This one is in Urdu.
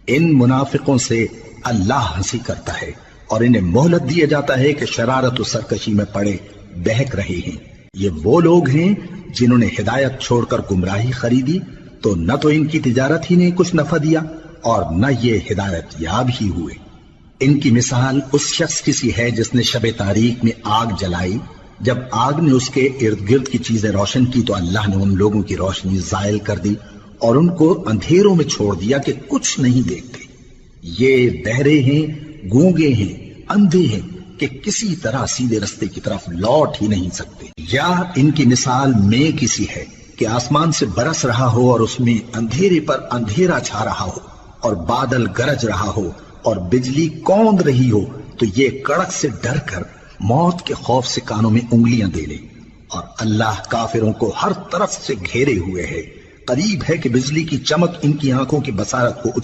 ان منافقوں سے اللہ ہنسی کرتا ہے اور انہیں مہلت دیا جاتا ہے کہ شرارت و سرکشی میں پڑے بہک رہے ہیں۔ یہ وہ لوگ ہیں جنہوں نے ہدایت چھوڑ کر گمراہی خریدی، تو نہ تو ان کی تجارت ہی نے کچھ نفع دیا اور نہ یہ ہدایت یاب ہی ہوئے۔ ان کی مثال اس شخص کی سی ہے جس نے شب تاریک میں آگ جلائی، جب آگ نے اس کے ارد گرد کی چیزیں روشن کی تو اللہ نے ان لوگوں کی روشنی زائل کر دی اور ان کو اندھیروں میں چھوڑ دیا کہ کچھ نہیں دیکھتے۔ یہ بہرے ہیں، گونگے ہیں، اندھے ہیں کہ کسی طرح سیدھے رستے کی طرف لوٹ ہی نہیں سکتے۔ یا ان کی مثال میں کسی ہے کہ آسمان سے برس رہا ہو اور اس میں اندھیرے پر اندھیرا چھا رہا ہو اور بادل گرج رہا ہو اور بجلی کوند رہی ہو، تو یہ کڑک سے ڈر کر موت کے خوف سے کانوں میں انگلیاں دے لے۔ اور اللہ کافروں کو ہر طرف سے گھیرے ہوئے ہے، قریب ہے کہ بجلی کی چمک ان کی آنکھوں کی بصارت کو